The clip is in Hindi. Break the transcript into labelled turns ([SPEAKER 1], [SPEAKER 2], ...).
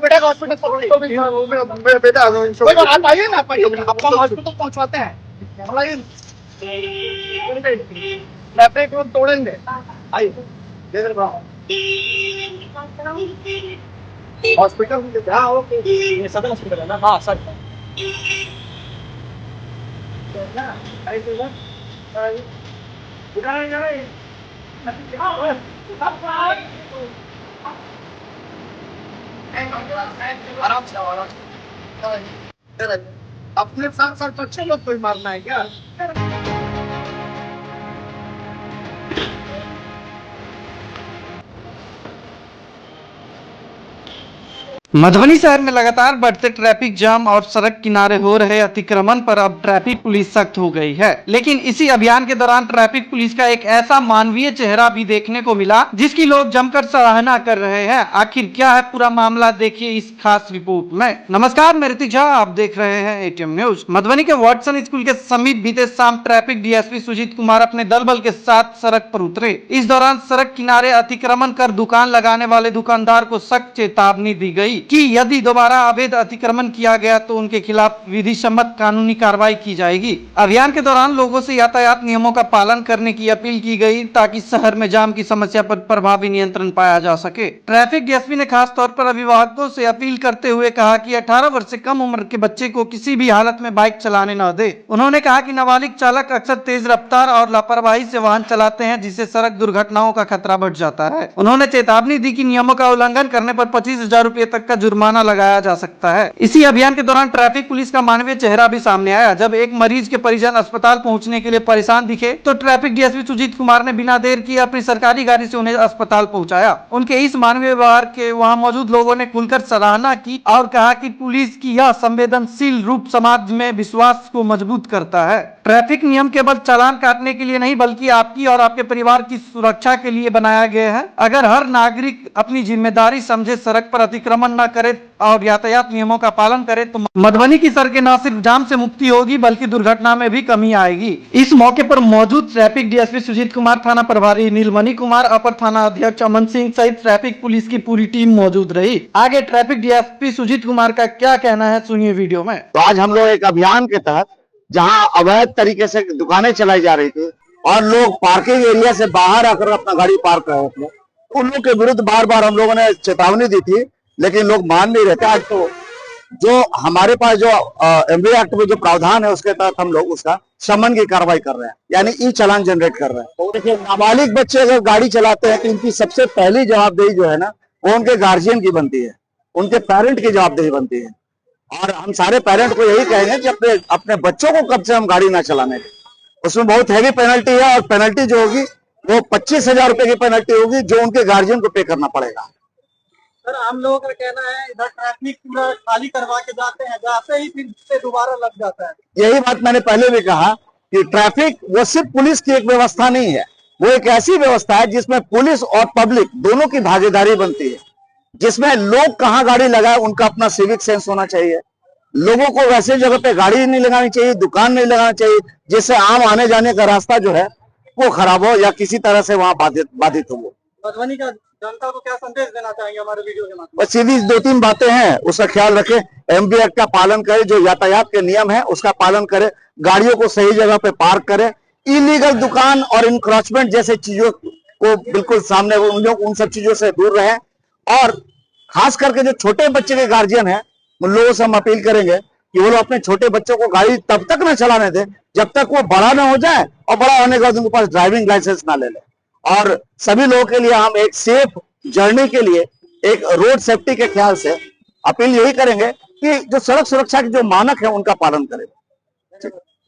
[SPEAKER 1] बेटा का हॉस्पिटल बेटा आप आइए ना, आपको हॉस्पिटल पहुंचवाते हैं। ट्रैफिक रूल तोड़ेंगे, आइए हॉस्पिटल। हाँ ओके, ये सदर हॉस्पिटल है ना? हाँ सर। आराम से आराम से। अपने साथ साथ बच्चे लोग कोई मारना है क्या?
[SPEAKER 2] मधुबनी शहर में लगातार बढ़ते ट्रैफिक जाम और सड़क किनारे हो रहे अतिक्रमण पर अब ट्रैफिक पुलिस सख्त हो गई है। लेकिन इसी अभियान के दौरान ट्रैफिक पुलिस का एक ऐसा मानवीय चेहरा भी देखने को मिला जिसकी लोग जमकर सराहना कर रहे हैं। आखिर क्या है पूरा मामला, देखिए इस खास रिपोर्ट में। नमस्कार, मैं ऋतिक झा, आप देख रहे हैं एटीएम न्यूज। मधुबनी के वाटसन स्कूल के समीप बीते शाम ट्रैफिक डीएसपी सुजीत कुमार अपने दल बल के साथ सड़क पर उतरे। इस दौरान सड़क किनारे अतिक्रमण कर दुकान लगाने वाले दुकानदार को सख्त चेतावनी दी गई कि यदि दोबारा अवैध अतिक्रमण किया गया तो उनके खिलाफ विधि सम्मत कानूनी कार्रवाई की जाएगी। अभियान के दौरान लोगों से यातायात नियमों का पालन करने की अपील की गई ताकि शहर में जाम की समस्या पर प्रभावी नियंत्रण पाया जा सके। ट्रैफिक डीएसपी ने खास तौर पर अभिभावकों से अपील करते हुए कहा कि 18 वर्ष से कम उम्र के बच्चे को किसी भी हालत में बाइक चलाने न दे। उन्होंने कहा कि नाबालिग चालक अक्सर तेज रफ्तार और लापरवाही से वाहन चलाते हैं जिससे सड़क दुर्घटनाओं का खतरा बढ़ जाता है। उन्होंने चेतावनी दी कि नियमों का उल्लंघन करने पर 25,000 रुपए तक का जुर्माना लगाया जा सकता है। इसी अभियान के दौरान ट्रैफिक पुलिस का मानवीय चेहरा भी सामने आया। जब एक मरीज के परिजन अस्पताल पहुंचने के लिए परेशान दिखे तो ट्रैफिक डीएसपी सुजीत कुमार ने बिना देर किए अपनी सरकारी गाड़ी से उन्हें अस्पताल पहुंचाया। उनके इस मानवीय व्यवहार के वहां मौजूद लोगों ने खुलकर सराहना की और कहा कि पुलिस की यह संवेदनशील रूप समाज में विश्वास को मजबूत करता है। ट्रैफिक नियम केवल चालान काटने के लिए नहीं बल्कि आपकी और आपके परिवार की सुरक्षा के लिए बनाया गया है। अगर हर नागरिक अपनी जिम्मेदारी समझे, सड़क पर अतिक्रमण न करे और यातायात नियमों का पालन करे तो मधुबनी की सड़कें न सिर्फ जाम से मुक्ति होगी बल्कि दुर्घटना में भी कमी आएगी। इस मौके पर मौजूद ट्रैफिक डीएसपी सुजीत कुमार, थाना प्रभारी नीलमणि कुमार, अपर थाना अध्यक्ष अमन सिंह सहित ट्रैफिक पुलिस की पूरी टीम मौजूद रही। आगे ट्रैफिक डीएसपी सुजीत कुमार का क्या कहना है, सुनिए वीडियो में।
[SPEAKER 3] तो आज हम लोग एक अभियान के तहत जहां अवैध तरीके से दुकानें चलाई जा रही थी और लोग पार्किंग एरिया से बाहर आकर अपना गाड़ी पार्क कर रहे थे, उन लोगों के विरुद्ध बार बार हम लोगों ने चेतावनी दी थी लेकिन लोग मान नहीं रहे थे। आज तो जो हमारे पास जो एमवी एक्ट में जो प्रावधान है उसके तहत हम लोग उसका समन की कार्रवाई कर रहे हैं, यानी ई चालान जनरेट कर रहे हैं। तो देखिए, नाबालिग बच्चे अगर गाड़ी चलाते हैं तो इनकी सबसे पहली जवाबदेही जो है ना वो उनके गार्जियन की बनती है, उनके पेरेंट की जवाबदेही बनती है। और हम सारे पेरेंट को यही कहेंगे कि अपने बच्चों को कब से हम गाड़ी ना चलाने दें। उसमें बहुत हैवी पेनल्टी है और पेनल्टी जो होगी वो 25,000 रुपए की पेनल्टी होगी जो उनके गार्जियन को पे करना पड़ेगा।
[SPEAKER 1] सर, हम लोगों का कहना है इधर ट्रैफिक पूरा खाली करवा के जाते हैं, जाते ही फिर से दोबारा लग जाता है।
[SPEAKER 3] यही बात मैंने पहले भी कहा कि ट्रैफिक वो सिर्फ पुलिस की एक व्यवस्था नहीं है, वो एक ऐसी व्यवस्था है जिसमें पुलिस और पब्लिक दोनों की भागीदारी बनती है, जिसमें लोग कहाँ गाड़ी लगाए उनका अपना सिविक सेंस होना चाहिए। लोगों को वैसे जगह पे गाड़ी नहीं लगानी चाहिए, दुकान नहीं लगाना चाहिए जिससे आम आने जाने का रास्ता जो है वो खराब हो या किसी तरह से वहां बाधित हो।
[SPEAKER 1] मधुबनी का जनता को क्या संदेश देना चाहेंगे हमारे वीडियो के माध्यम से?
[SPEAKER 3] बस सीधी 2-3 बातें हैं, उसका ख्याल रखें। एमवी एक्ट का पालन करें, जो यातायात के नियम है उसका पालन करें, गाड़ियों को सही जगह पे पार्क करें, इलीगल दुकान और इंक्रोचमेंट जैसे चीजों को बिल्कुल सामने उन सब चीजों से दूर रहें। और खास करके जो छोटे बच्चे के गार्जियन है उन लोगों से हम अपील करेंगे कि वो लोग अपने छोटे बच्चों को गाड़ी तब तक ना चलाने दें जब तक वो बड़ा ना हो जाए और बड़ा होने के बाद उनके पास ड्राइविंग लाइसेंस ना ले ले। और सभी लोगों के लिए हम एक सेफ जर्नी के लिए एक रोड सेफ्टी के ख्याल से अपील यही करेंगे कि जो सड़क सुरक्षा के जो मानक है उनका पालन करें।